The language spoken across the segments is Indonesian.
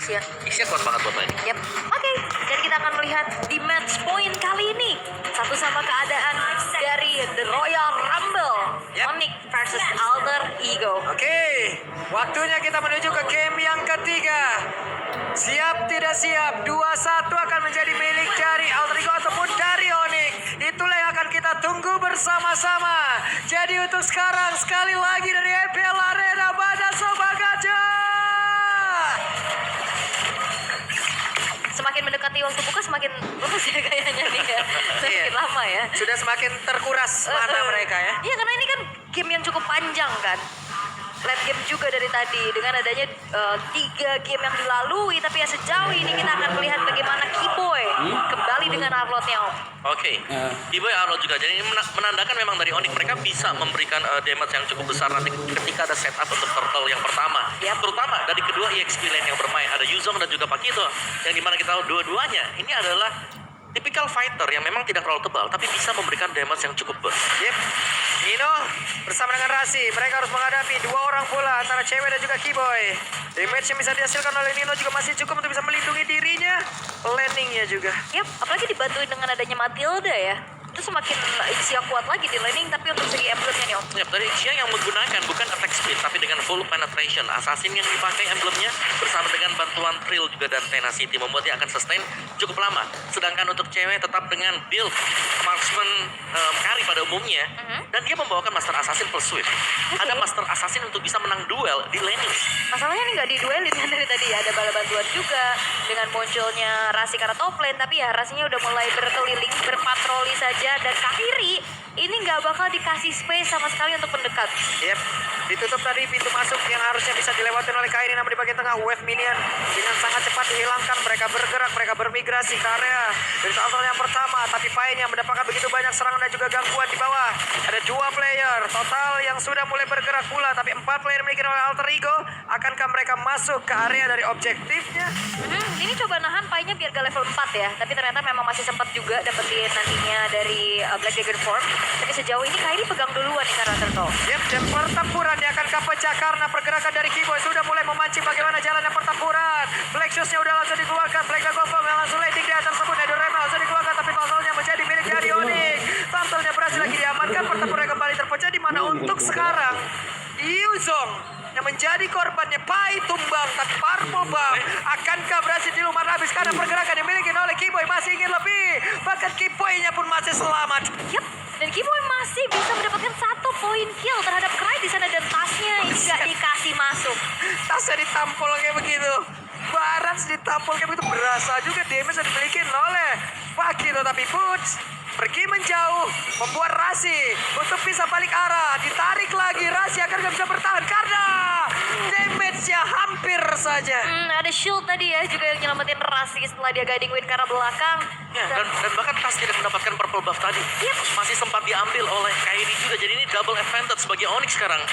Ixia. Ixia kuat banget buat main. Yap. Oke, dan kita akan melihat di match point kali ini satu sama keadaan dari The Royal Rumble. Yep. Onyx versus Alter Ego. Oke, waktunya kita menuju ke game yang ketiga. Siap tidak siap, 2-1 akan menjadi milik dari Alter Ego ataupun dari Onyx. Itulah yang akan kita tunggu bersama-sama. Jadi untuk sekarang, sekali lagi dari EPL Arena pada Sobat Gajah. Semakin mendekati waktu buka semakin bagus ya kayaknya nih ya. Semakin lama ya. Sudah semakin terkuras mana mereka ya. Iya, karena ini kan game yang cukup panjang kan. Late game juga dari tadi dengan adanya 3 game yang dilalui, tapi ya sejauh ini kita akan melihat bagaimana Keyboy kembali dengan Arlotnya. Oke, Keyboy Arnold juga. Jadi ini menandakan memang dari Onyx mereka bisa memberikan damage yang cukup besar nanti ketika ada setup untuk turtle yang pertama. Yap. Terutama dari kedua EXP lane yang bermain, ada Yuzong dan juga Pakito, yang dimana kita tahu dua-duanya ini adalah tipikal fighter yang memang tidak terlalu tebal tapi bisa memberikan damage yang cukup besar. Yep. Nino bersama dengan Rasi, mereka harus menghadapi 2 orang pula antara cewek dan juga Keyboy. Damage yang bisa dihasilkan oleh Nino juga masih cukup untuk bisa melindungi dirinya, landingnya juga. Yap, apalagi dibantuin dengan adanya Matilda ya. Itu semakin Ixia kuat lagi di laning, tapi untuk segi emblemnya nih Om. Ya, dari Ixia yang menggunakan bukan attack speed tapi dengan full penetration. Assassin yang dipakai emblemnya bersama dengan bantuan Trill juga dan Tenacity membuat dia akan sustain cukup lama. Sedangkan untuk cewek tetap dengan build marksman carry pada umumnya dan dia membawakan Master Assassin plus Swift. Ada Master Assassin untuk bisa menang duel di laning. Masalahnya ini nggak diduelin kan dari tadi ya, ada bala bantuan juga dengan munculnya Rasi karena top lane, tapi ya Rasinya udah mulai berkeliling, berpatroli saja, dan Kahiri ini nggak bakal dikasih space sama sekali untuk mendekat. Yep, ditutup tadi pintu masuk yang harusnya bisa dilewati oleh Kairi, namun di bagian tengah wave minion dengan sangat cepat dihilangkan. Mereka bergerak, mereka bermigrasi ke area dari total yang pertama, tapi Painnya mendapatkan begitu banyak serangan dan juga gangguan di bawah. Ada 2 player total yang sudah mulai bergerak pula, tapi 4 player dimiliki oleh Alter Ego. Akankah mereka masuk ke area dari objektifnya? Ini coba nahan Painya biar ke level 4 ya, tapi ternyata memang masih sempat juga dapetin nantinya dari Black Dagger Form. Tapi sejauh ini Kairi pegang duluan nih karena Turtle. Yep, dan pertempuran yang akan pecah karena pergerakan dari Keyboy sudah mulai memancing bagaimana jalannya pertempuran. Black Shoes-nya udah langsung dikeluarkan, Black Dagger Form yang langsung landing di atas tersebut. Nedorema langsung dikeluarkan, tapi konsolnya menjadi milik dari Onyx. Turtle-nya berhasil lagi diamankan, pertempuran kembali terpecah di mana untuk sekarang Yuzong yang menjadi korbannya Pai tumbang, tapi Purple Bomb akankah berhasil dilumar habis karena pergerakan dimiliki oleh Keyboy masih ingin lebih, bahkan Keyboy-nya pun masih selamat. Yap, dan Keyboy masih bisa mendapatkan 1 poin kill terhadap Cry di sana, dan tasnya nggak dikasih masuk. Tasnya ditampol kayak begitu, Barats ditampol kayak begitu, berasa juga damage yang dimiliki oleh Pakito, tapi Boots pergi menjauh, membuat Rasi untuk bisa balik arah, ditarik lagi. Rasi akan nggak bisa bertahan karena damage-nya hampir saja. Ada shield tadi ya juga yang nyelamatin Rasi setelah dia guiding win ke arah belakang. Ya, dan bahkan Tas tidak mendapatkan purple buff tadi. Masih sempat diambil oleh Kairi juga. Jadi ini double advantage bagi Onyx sekarang.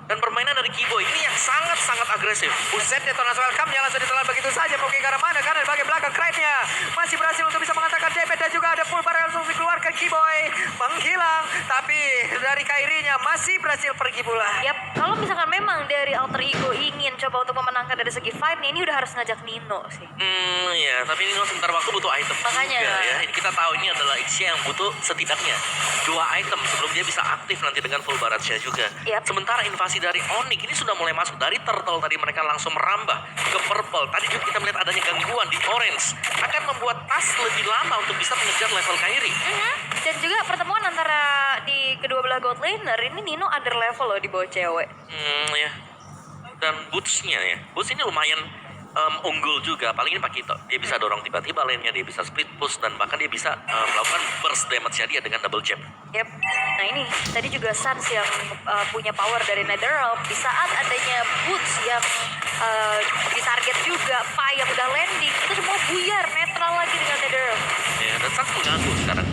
Dan permainan dari Keyboy ini yang sangat-sangat agresif. Buset, Detonas welcome-nya langsung ditelan begitu saja. Mau ke arah mana? Karena di bagian belakang Crave-nya masih berhasil untuk bisa mengatakan damage, dan juga ada full barrel langsung dikeluarkan. Keyboy menghilang, tapi dari Kairi-nya masih berhasil pergi pula. Yap, kalau misalkan memang dari Alter Ego ingin coba untuk memenangkan dari segi fight nih, ini udah harus ngajak Nino sih. Ya, tapi ini sebentar waktu butuh item Makanya. juga ya. Ini kita tahu ini adalah Ixia yang butuh setidaknya 2 item sebelum dia bisa aktif nanti dengan full baratnya juga. Yap. Sementara invasi dari Onyx ini sudah mulai masuk dari turtle tadi, mereka langsung merambah ke purple. Tadi juga kita melihat adanya gangguan di orange akan membuat Tas lebih lama untuk bisa mengejar level Kairi. Dan juga pertemuan antara di kedua belah god laner ini, Nino under level loh di bawah cewek. Ya. Dan bootsnya ya, boots ini lumayan unggul juga, paling ini Pakito. Dia bisa dorong tiba-tiba lane-nya, dia bisa split push, dan bahkan dia bisa melakukan burst damage-nya dia dengan double jab. Yep. Nah ini tadi juga Sans yang punya power dari Netherrealm di saat adanya Boots yang ditarget juga, Pai yang udah landing, itu semua buyar netral lagi dengan Netherrealm. Ya, dan Sans mengganggu sekarang.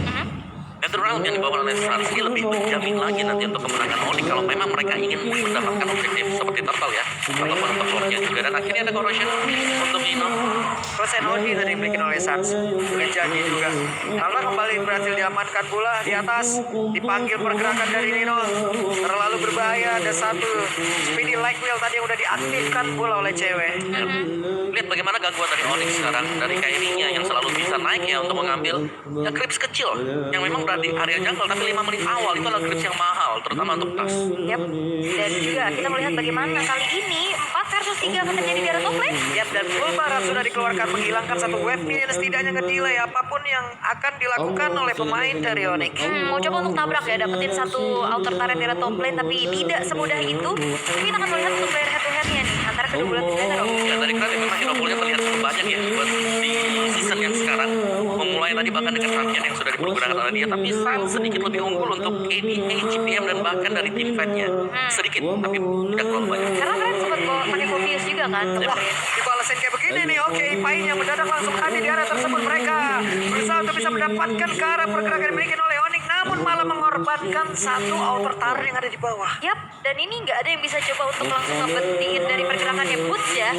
Netherrealm yang dibawa oleh Sans ini lebih menjamin lagi nanti untuk kemenangan Onyx kalau memang mereka ingin mendapatkan objektif seperti Turtle ya, ataupun untuk core-nya juga. Dan akhirnya ada corrosion untuk Nino. Terus Enodi tadi dimiliki oleh Sans menjadi juga. Lalu kembali berhasil diamankan pula di atas. Dipanggil pergerakan dari Nino, terlalu berbahaya. Ada satu speedy light wheel tadi yang udah diaktifkan pula oleh cewek. Lihat bagaimana gangguan dari Onyx sekarang, dari Kairinya yang selalu bisa naik ya untuk mengambil ya creeps kecil yang memang berada di area jungle, tapi 5 menit awal itu adalah creeps yang mahal, terutama untuk tas. Yap. Dan juga kita melihat bagaimana kali ini 4 versus 3 akan terjadi di area top lane. Yap, dan full barat sudah dikeluarkan menghilangkan satu wave minion, setidaknya ngedelay apapun yang akan dilakukan oleh pemain dari Onyx. Mau coba untuk tabrak ya, dapetin satu outer turret di area top lane, tapi tidak semudah itu. Tapi kita akan melihat untuk player head to headnya nih antara kedua belah tim laner. Ya dari kalian memang hero poolnya terlihat cukup banyak ya buat di season yang sekarang. Memulai tadi bahkan dengan champion yang sudah dipergunakan oleh dia, tapi Sun sedikit lebih unggul untuk KDA, GPM dan bahkan dari tim fight-nya. Sedikit, tapi tidak terlalu banyak. Karena kalian sempat pakai Morpheus juga kan kemarin. Dibalesin kayak begini nih, oke, Ipai yang mendadak langsung ada di area tersebut. Mereka berusaha untuk bisa mendapatkan ke arah pergerakan yang dimiliki oleh Onyx, namun malah mengorbankan satu outer turret yang ada di bawah. Yap, dan ini nggak ada yang bisa coba untuk langsung ngebentiin dari pergerakannya Boots ya.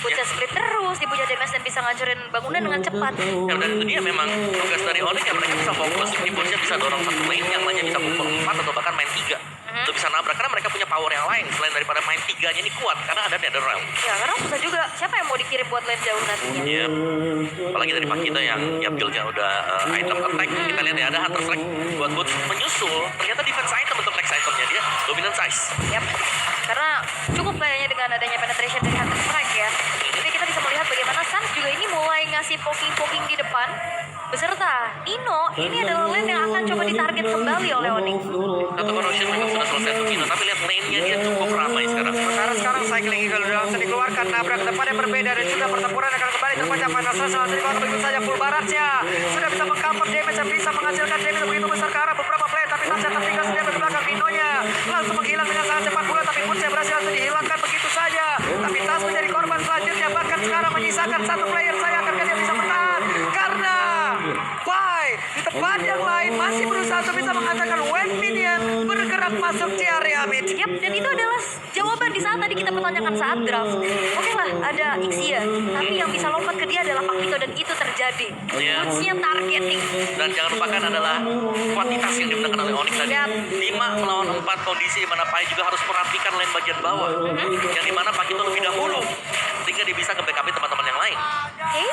Boots split terus, dipuja damage dan bisa ngancurin bangunan dengan cepat. Ya dan itu dia memang tugas dari Onyx ya, mereka bisa fokus, ini bosnya bisa dorong satu lane, yang lainnya bisa pukul 4 atau bahkan main 3. Untuk bisa nabrak, karena mereka punya power yang lain selain daripada main 3-nya ini kuat, karena ada Netherrealm. Ya, karena susah juga. Siapa yang mau dikirim buat lane jauh nantinya? Iya, apalagi dari Pakito yang ya build-nya udah item attack. Kita lihat ya ada Hunter Strike buat Boots menyusul. Ternyata defense item untuk next itemnya dia dominant size. Yap, karena cukup kayaknya dengan adanya penetration dari Hunter Strike ya. Jadi kita bisa melihat bagaimana Suns juga ini mulai ngasih poking-poking di depan. Beserta Nino, ini adalah lane yang akan coba ditarget kembali oleh Onyx. Satu corrosion memang sudah selesai untuk Nino, tapi lihat lane-nya dia cukup ramai sekarang. Sekarang cycling eagle udah langsung dikeluarkan, nabrak depan yang berbeda dan juga pertempuran akan kembali terpecah. Final Slash langsung dikeluarkan, begitu saja full baratnya sudah bisa mengcover damage yang bisa menghasilkan damage yang begitu besar ke arah beberapa player, tapi Tasha tertinggal sendiri di belakang. Ninonya langsung menghilang dengan sangat cepat pula, tapi Boots berhasil langsung dihilangkan begitu saja. Tapi Tas menjadi korban selanjutnya, bahkan sekarang menyisakan satu player. Saya akan dia bisa menang karena Pai di tempat yang lain masih berusaha untuk bisa mengatakan wave minion bergerak masuk di area mid. Yap, dan itu adalah jawaban di saat tadi kita pertanyakan saat draft. Oke lah, ada Ixia, tapi yang bisa lompat ke dia adalah Pakito dan itu terjadi. Iya. Boots-nya targeting. Dan jangan lupakan adalah kuantitas yang digunakan oleh Onyx tadi. Yap. 5 melawan 4 kondisi di mana Pai juga harus merapikan lane bagian bawah. Yang dimana Pakito lebih dahulu, sehingga dia bisa nge-backupin teman-teman yang lain. Oke,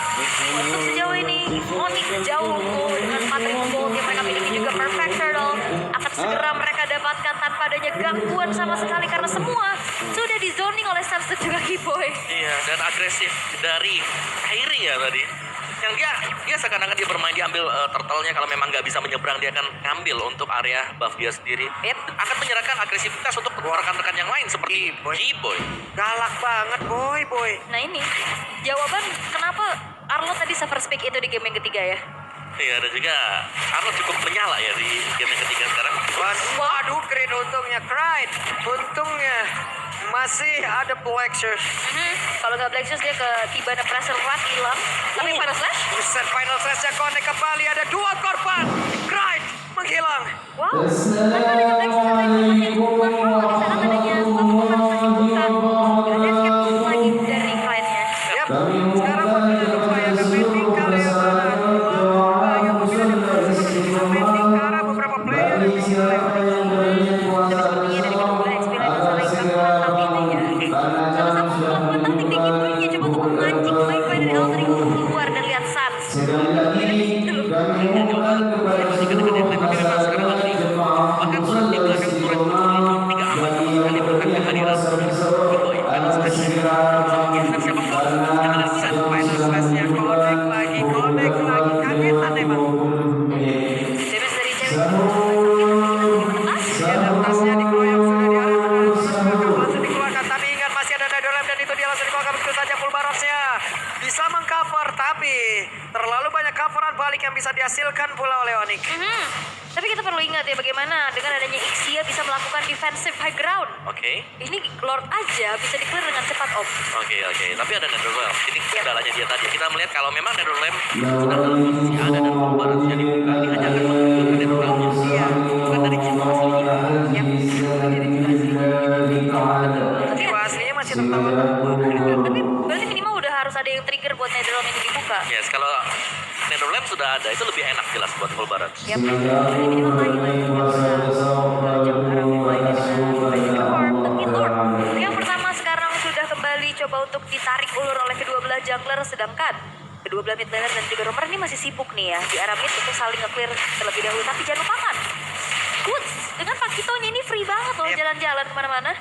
untuk sejauh ini Onyx jauh unggul dengan 4.000 gold yang mereka miliki, juga perfect turtle akan segera mereka dapatkan tanpa adanya gangguan sama sekali karena semua sudah di zoning oleh Suns dan juga Keyboy. Iya, dan agresif dari Kairi ya tadi. Yang dia seakan-akan dia bermain, dia ambil turtle-nya, kalau memang nggak bisa menyeberang dia akan ngambil untuk area buff dia sendiri. Yep. Akan menyerahkan agresivitas untuk rekan-rekan yang lain seperti G-Boy. Galak banget boy. Nah ini jawaban kenapa Arlo tadi suffer speak itu di game yang ketiga ya. Iya, dan juga Arlo cukup menyala ya di game yang ketiga sekarang. Waduh, keren untungnya Cryde. Untungnya masih ada Plexus. Kalau nggak Black Shoes dia ketiban pressure rat hilang. Tapi Final Slash, Buset, Final Slash-nya connect kembali. Ada 2 korban. Cryde menghilang. wow. Tanpa adanya Black Shoes atau informasi yang cukup mahal di saat adanya satu Final Slash dibuka. Gak ada skeptis lagi dari kliennya. Yap, sekarang waktunya lupa ya. Mending ke area mana? Yang mungkin ada mending ke arah beberapa player. Tapi sepertinya dari kedua belah experience saling kampuran, tapi ini ya sama-sama melakukan taktik di Keyboy-nya coba untuk memancing Pai dari Alter Ego untuk keluar dan lihat Suns. Bahkan surat di belakang surat itu tidak aman sekali bukan kehadiran G-Boy. Final Slash menggeser siapapun yang ada di sana. Final Slash-nya connect lagi. Kagetan emang. Damage dari cewek itu Tasnya dikeroyok sudah di area tengah. Langsung dikeluarkan, tapi ingat masih ada Netherrealm dan itu dia langsung dikeluarkan begitu saja. Full barosnya bisa mengcover, tapi terlalu banyak coveran balik yang bisa dihasilkan pula oleh Onyx. Tapi kita perlu ingat ya bagaimana dengan adanya Ixia bisa melakukan defensive high ground. Oke. Ini Lord aja bisa di-clear dengan cepat, Om. Oke. Tapi ada Netherrealm. Ini kendalanya dia tadi. Kita melihat kalau memang Netherrealm sedang dalam posisi ada dan baratnya dibuka, dia hanya akan mengumpulkan Netherrealmnya. Iya. Bukan dari jiwa aslinya. Jiwa aslinya masih tertawa. Tapi berarti minimal udah harus ada yang trigger buat Netherrealm ini dibuka. Yes, kalau Netherrealm sudah ada, itu lebih enak jelas buat full barat. Yap. Jadi minimal lagi jauh arah mulai dengan Lord. Yang pertama sekarang sudah kembali coba untuk ditarik ulur oleh kedua belah jungler, sedangkan kedua belah mid laner dan juga roamer ini masih sibuk nih ya di arah mid untuk saling nge-clear terlebih dahulu. Tapi jangan lupakan, Woods dengan Pakitonya ini free banget loh Yep. jalan-jalan kemana-mana.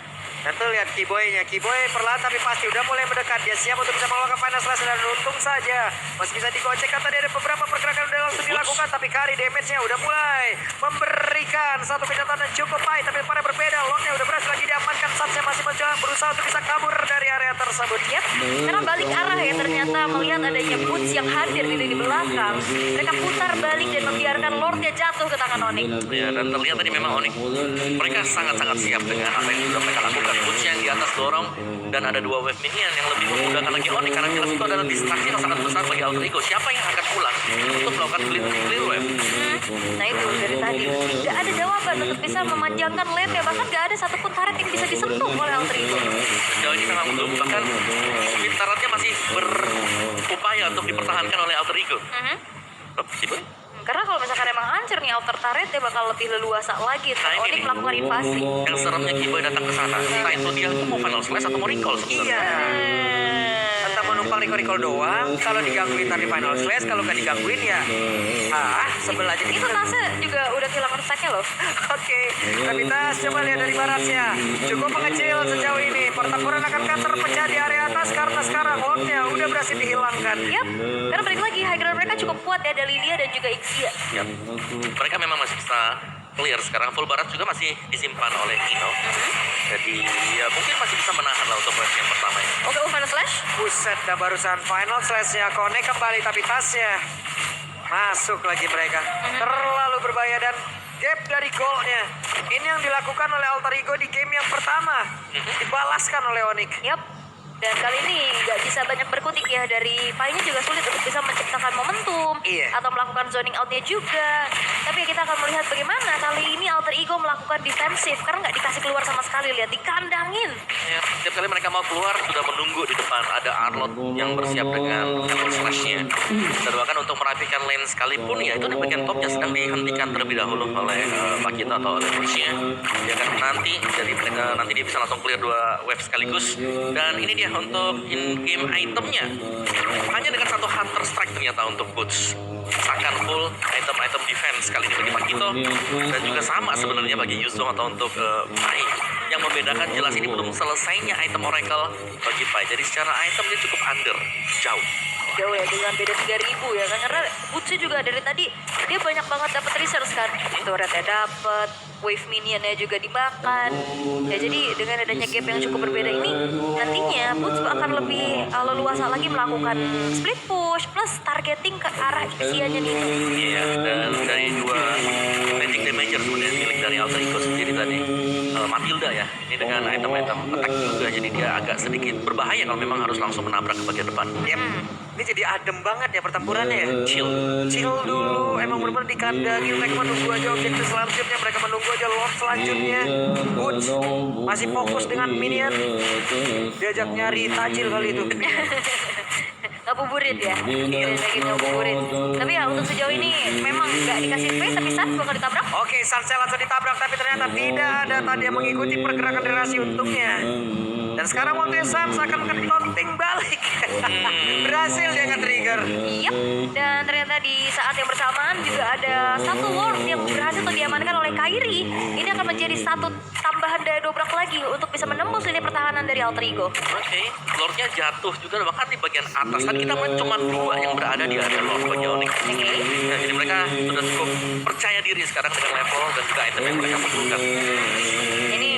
Dan tuh lihat Kiboy-nya. Kiboy perlahan tapi pasti udah mulai mendekat. Dia siap untuk bisa melakukan final slash dan untung saja masih bisa digocek. Kan tadi ada beberapa pergerakan udah langsung dilakukan, tapi Kari damage-nya udah mulai memberikan satu kenyataan yang cukup baik. Tapi pada berbeda, Lordnya udah berhasil lagi diamankan. Satsnya masih mencoba berusaha untuk bisa kabur dari area tersebut. Yap, karena balik arah ya ternyata melihat adanya Woods yang hadir di lini belakang. Mereka putar balik dan membiarkan Lordnya jatuh ke tangan Onyx. Ya, dan terlihat tadi memang Onyx mereka sangat-sangat siap dengan apa yang sudah mereka lakukan. Boots yang di atas dorong dan ada 2 wave minion yang lebih memudahkan lagi Onyx karena jelas itu adalah distraksi yang sangat besar bagi Alter Ego. Siapa yang akan pulang untuk melakukan clear wave? Nah itu dari tadi gak ada jawaban untuk bisa memanjangkan lane ya, bahkan gak ada satupun turret yang bisa disentuh oleh Alter Ego. Sejauh ini memang belum, bahkan speed turretnya masih berupaya untuk dipertahankan oleh Alter Ego. Kiboy? Karena kalau misalkan emang hancur nih outer turret dia bakal lebih leluasa lagi Nah, Onyx ini melakukan invasi. Yang seremnya Kiboy datang ke sana. Entah itu dia mau final slash atau mau recall sebenarnya. Iya. Entah mau numpang recall doang. Kalau digangguin ntar di final slash, kalau nggak digangguin ya sebel aja Itu gitu. Nase juga udah kehilangan stacknya loh. Oke, tapi Tas coba lihat dari baratnya. Cukup mengecil sejauh ini. Pertempuran akan terpecah di area atas karena sekarang Lordnya udah berhasil dihilangkan. Yap, karena balik lagi high ground mereka cukup kuat ya, ada Lilia dan juga Ixia. Ya. Mereka memang masih bisa clear sekarang. Full barat juga masih disimpan oleh Kino. Jadi ya mungkin masih bisa menahan lah untuk wave yang pertama ini. Oke, final slash. Buset, dah barusan final slash-nya connect kembali, tapi tasnya masuk lagi mereka. Terlalu berbahaya dan gap dari goalnya. Ini yang dilakukan oleh Alter Ego di game yang pertama. Dibalaskan oleh Onyx. Yap. Dan kali ini nggak bisa banyak berkutik ya, dari Painya juga sulit untuk bisa menciptakan momentum atau melakukan zoning outnya juga. Tapi kita akan melihat bagaimana kali ini Alter Ego melakukan defensif karena nggak dikasih keluar sama sekali, lihat dikandangin. Ya, setiap kali mereka mau keluar sudah menunggu di depan ada Arlot yang bersiap dengan full slash-nya. Dan bahkan untuk merapikan lane sekalipun ya itu di bagian topnya sedang dihentikan terlebih dahulu oleh Pakito atau oleh Bush-nya. Dia akan nanti jadi mereka nanti dia bisa langsung clear 2 wave sekaligus. Dan ini dia untuk in-game itemnya. Hanya dengan 1 Hunter Strike ternyata untuk Boots. Akan full item-item defense kali ini bagi Pakito. Dan juga sama sebenarnya bagi Yuzong atau untuk Pai. Yang membedakan jelas ini belum selesainya item Oracle bagi Pai. Jadi secara item dia cukup under, jauh. Jauh ya, dengan beda 3.000 ya kan, karena Boots juga dari tadi dia banyak banget dapat resource kan, turretnya dapat, wave minionnya juga dimakan ya. Jadi dengan adanya gap yang cukup berbeda ini, nantinya Boots akan lebih leluasa lagi melakukan split push plus targeting ke arah Ixianya nih. Iya, dan dari 2 magic damager sebenarnya milik dari Alter Ego sendiri tadi. Matilda ya, ini dengan item-item attack juga, jadi dia agak sedikit berbahaya kalau memang harus langsung menabrak ke bagian depan. Yep. Ini jadi adem banget ya pertempurannya ya. Chill dulu. Emang benar-benar dikandangi. Mereka menunggu aja objektif selanjutnya. Mereka menunggu aja Lord selanjutnya. Woods masih fokus dengan minion. Diajak nyari tajil kali itu. Ngabuburit ya, lagi ngabuburit. Tapi ya untuk sejauh ini memang nggak dikasih space, tapi Sans bakal ditabrak. Oke, Sansel langsung ditabrak, tapi ternyata tidak ada tadi yang mengikuti pergerakan relasi untungnya. Dan sekarang waktunya Sans akan taunting balik. Berhasil dia nge-trigger. Yep. Dan ternyata di saat yang bersamaan juga ada satu Lord yang berhasil untuk diamankan oleh Kairi. Ini akan menjadi satu tambahan daya dobrak lagi untuk bisa menembus lini pertahanan dari Alter Ego. Oke, Lordnya jatuh juga bahkan di bagian atas. Tadi kita melihat cuma 2 yang berada di area Lord bagi Onyx. Ya, jadi mereka sudah cukup percaya diri sekarang dengan level dan juga item yang mereka butuhkan. Ini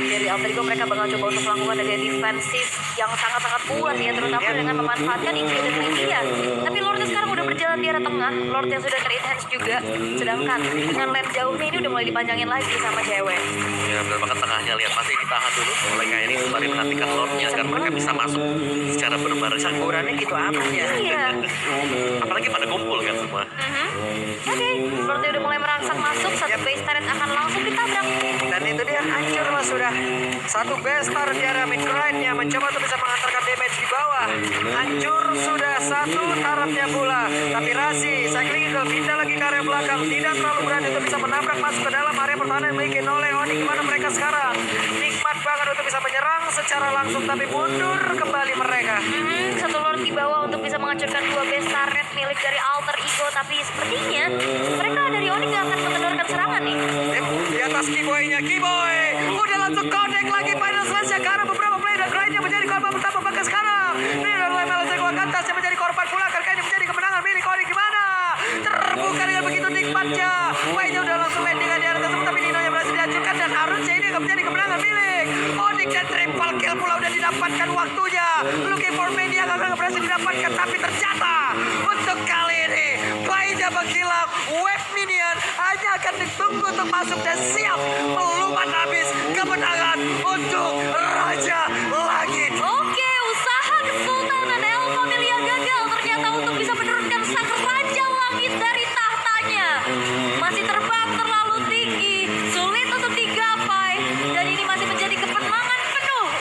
dari Alter Ego mereka bakal coba untuk melakukan daya defensif yang sangat-sangat kuat ya, terutama dengan memanfaatkan Ixia dan Lilia. Tapi Lordnya sekarang udah berjalan di area tengah, Lord yang sudah ter-enhance juga. Sedangkan dengan lane jauhnya ini udah mulai dipanjangin lagi sama cewek. Ya, benar banget tengahnya lihat masih ditahan dulu oleh Kairi sembari menantikan Lordnya agar mereka bisa masuk secara berbaris. Campurannya gitu amat ya. Iya. Apalagi pada kumpul kan semua. Oke, Lordnya udah mulai merangsang masuk, satu base turret akan langsung ditabrak. Dan itu dia hancur lah sudah. Satu bestar di area mid grind-nya mencoba untuk bisa mengantarkan damage di bawah. Hancur sudah satu tarafnya pula. Tapi Rasi, Cycling Eagle pindah lagi ke area belakang. Tidak terlalu berani untuk bisa menabrak masuk ke dalam area pertahanan yang dimiliki oleh Onyx. Gimana mereka sekarang? Nikmat banget untuk bisa bisa menyerang secara langsung, tapi mundur kembali mereka. Satu Lord di bawah untuk bisa menghancurkan 2 base turret milik dari Alter Ego. Tapi sepertinya mereka dari Onyx gak akan mengendalikan serangan nih. Di atas Kiboy-nya, Kiboy udah langsung connect lagi Final Slash-nya karena beberapa player dan grind-nya menjadi korban pertama. Bahkan sekarang ini adalah Melissa Guacantas yang menjadi korban pula. Karena ini menjadi kemenangan milik Onyx. Gimana? Terbuka dengan begitu nikmatnya. Mainnya udah langsung landing di area tersebut, tapi Nino yang berhasil dihancurkan dan harusnya ini akan menjadi kemenangan milik Onyx. Dan triple kill pula udah didapatkan waktunya. Looking for Mania akan berhasil didapatkan, tapi ternyata untuk kali ini mainnya menghilang. Wave Minion hanya akan ditunggu untuk masuk dan siap melumat habis kemenangan untuk Raja lagi.